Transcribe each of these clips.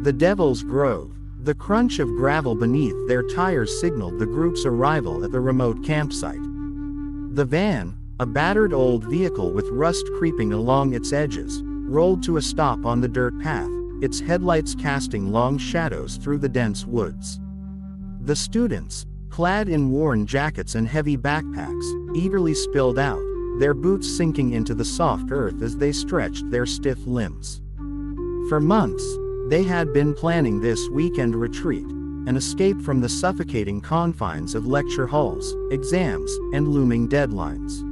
The Devil's Grove. The crunch of gravel beneath their tires signaled the group's arrival at the remote campsite. The van, a battered old vehicle with rust creeping along its edges, rolled to a stop on the dirt path, its headlights casting long shadows through the dense woods. The students, clad in worn jackets and heavy backpacks, eagerly spilled out, their boots sinking into the soft earth as they stretched their stiff limbs. For months, they had been planning this weekend retreat, an escape from the suffocating confines of lecture halls, exams, and looming deadlines.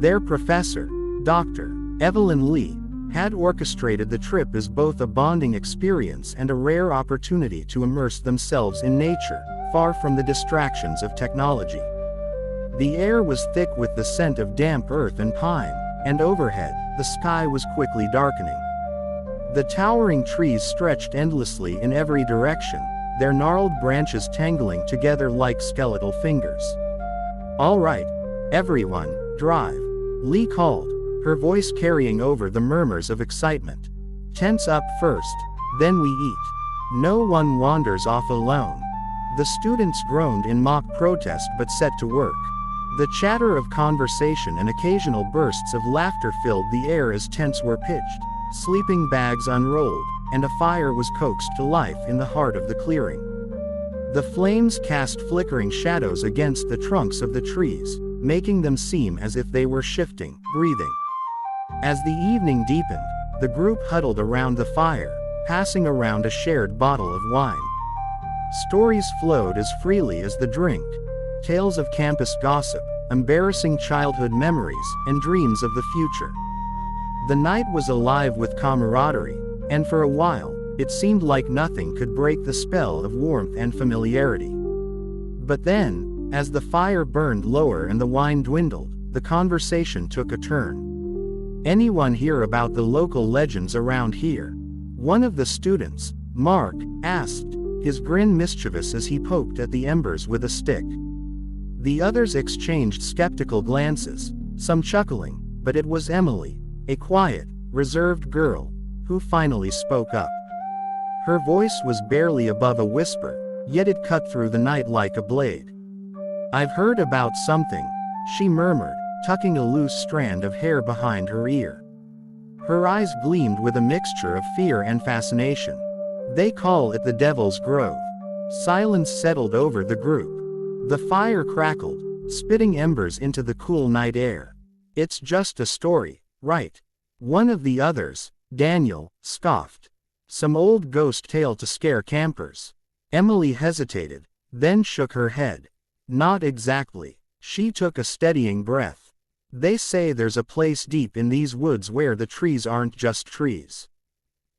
Their professor, Dr. Evelyn Lee, had orchestrated the trip as both a bonding experience and a rare opportunity to immerse themselves in nature, far from the distractions of technology. The air was thick with the scent of damp earth and pine, and overhead, the sky was quickly darkening. The towering trees stretched endlessly in every direction, their gnarled branches tangling together like skeletal fingers. "All right, everyone, drive," Lee called, her voice carrying over the murmurs of excitement. "Tents up first, then we eat. No one wanders off alone." The students groaned in mock protest but set to work. The chatter of conversation and occasional bursts of laughter filled the air as tents were pitched, sleeping bags unrolled, and a fire was coaxed to life in the heart of the clearing. The flames cast flickering shadows against the trunks of the trees, making them seem as if they were shifting, breathing. As the evening deepened, the group huddled around the fire, passing around a shared bottle of wine. Stories flowed as freely as the drink, tales of campus gossip, embarrassing childhood memories, and dreams of the future. The night was alive with camaraderie, and for a while, it seemed like nothing could break the spell of warmth and familiarity. But then, as the fire burned lower and the wine dwindled, the conversation took a turn. "Anyone hear about the local legends around here?" One of the students, Mark, asked, his grin mischievous as he poked at the embers with a stick. The others exchanged skeptical glances, some chuckling, but it was Emily, a quiet, reserved girl, who finally spoke up. Her voice was barely above a whisper, yet it cut through the night like a blade. "I've heard about something," she murmured, tucking a loose strand of hair behind her ear. Her eyes gleamed with a mixture of fear and fascination. "They call it the Devil's Grove." Silence settled over the group. The fire crackled, spitting embers into the cool night air. "It's just a story, right?" One of the others, Daniel, scoffed. "Some old ghost tale to scare campers." Emily hesitated, then shook her head. "Not exactly." She took a steadying breath. "They say there's a place deep in these woods where the trees aren't just trees.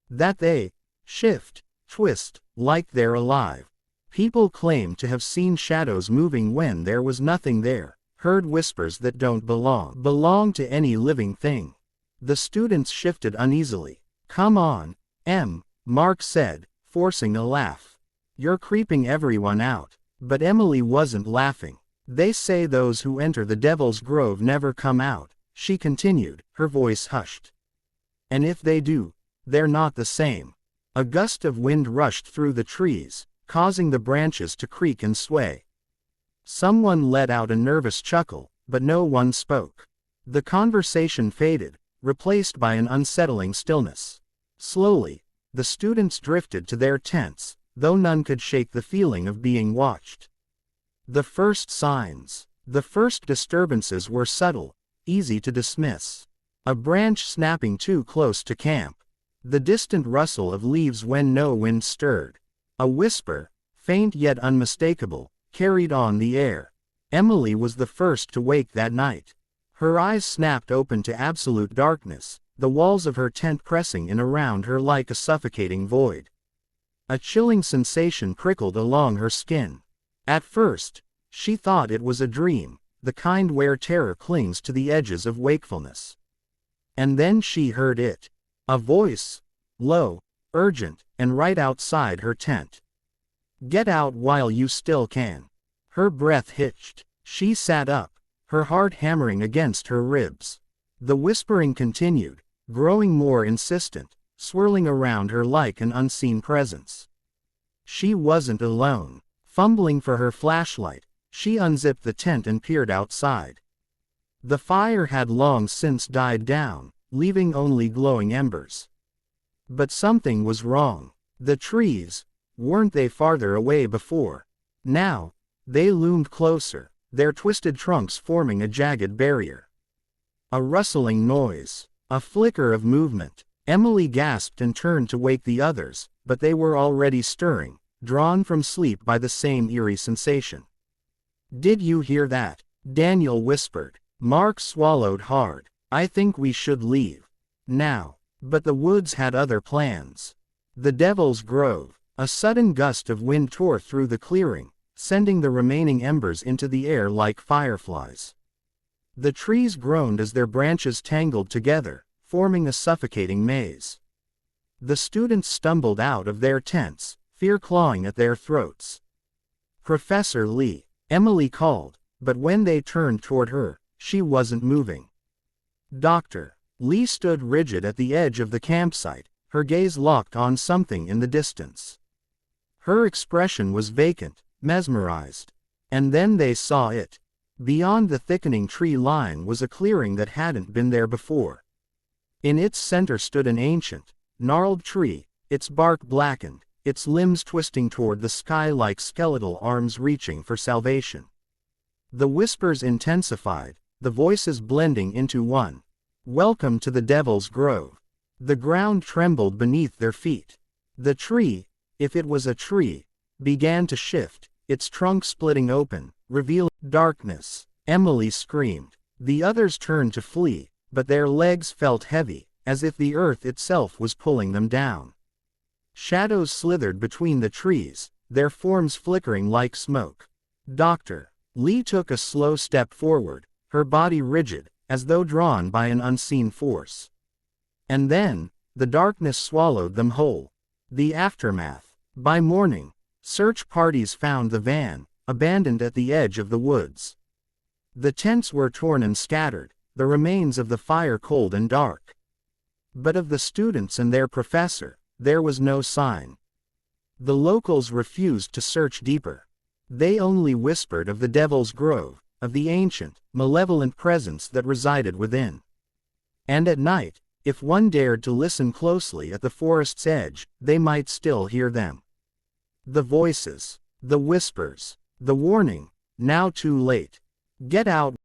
That they shift, twist, like they're alive. People claim to have seen shadows moving when there was nothing there, heard whispers that don't belong to any living thing." The students shifted uneasily. "Come on, Em," Mark said, forcing a laugh. "You're creeping everyone out." But Emily wasn't laughing. "They say those who enter the Devil's Grove never come out," she continued, her voice hushed. "And if they do, they're not the same." A gust of wind rushed through the trees, causing the branches to creak and sway. Someone let out a nervous chuckle, but no one spoke. The conversation faded, replaced by an unsettling stillness. Slowly, the students drifted to their tents, though none could shake the feeling of being watched. The first disturbances were subtle, easy to dismiss. A branch snapping too close to camp. The distant rustle of leaves when no wind stirred. A whisper, faint yet unmistakable, carried on the air. Emily was the first to wake that night. Her eyes snapped open to absolute darkness, the walls of her tent pressing in around her like a suffocating void. A chilling sensation prickled along her skin. At first, she thought it was a dream, the kind where terror clings to the edges of wakefulness. And then she heard it. A voice, low, urgent, and right outside her tent. "Get out while you still can." Her breath hitched. She sat up, her heart hammering against her ribs. The whispering continued, growing more insistent, swirling around her like an unseen presence. She wasn't alone. Fumbling for her flashlight, she unzipped the tent and peered outside. The fire had long since died down, leaving only glowing embers. But something was wrong. The trees, weren't they farther away before? Now, they loomed closer, their twisted trunks forming a jagged barrier. A rustling noise, a flicker of movement. Emily gasped and turned to wake the others, but they were already stirring, drawn from sleep by the same eerie sensation. "Did you hear that?" Daniel whispered. Mark swallowed hard. "I think we should leave. Now." But the woods had other plans. The Devil's Grove. A sudden gust of wind tore through the clearing, sending the remaining embers into the air like fireflies. The trees groaned as their branches tangled together, forming a suffocating maze. The students stumbled out of their tents, fear clawing at their throats. "Professor Lee," Emily called, but when they turned toward her, she wasn't moving. "Doctor." Lee stood rigid at the edge of the campsite, her gaze locked on something in the distance. Her expression was vacant, mesmerized. And then they saw it. Beyond the thickening tree line was a clearing that hadn't been there before. In its center stood an ancient, gnarled tree, its bark blackened, its limbs twisting toward the sky like skeletal arms reaching for salvation. The whispers intensified, the voices blending into one. "Welcome to the Devil's Grove." The ground trembled beneath their feet. The tree, if it was a tree, began to shift, its trunk splitting open, revealing darkness. Emily screamed. The others turned to flee, but their legs felt heavy, as if the earth itself was pulling them down. Shadows slithered between the trees, their forms flickering like smoke. "Doctor." Lee took a slow step forward, her body rigid, as though drawn by an unseen force. And then, the darkness swallowed them whole. The aftermath. By morning, search parties found the van, abandoned at the edge of the woods. The tents were torn and scattered, the remains of the fire cold and dark. But of the students and their professor, there was no sign. The locals refused to search deeper. They only whispered of the Devil's Grove, of the ancient, malevolent presence that resided within. And at night, if one dared to listen closely at the forest's edge, they might still hear them. The voices, the whispers, the warning, now too late. "Get out,"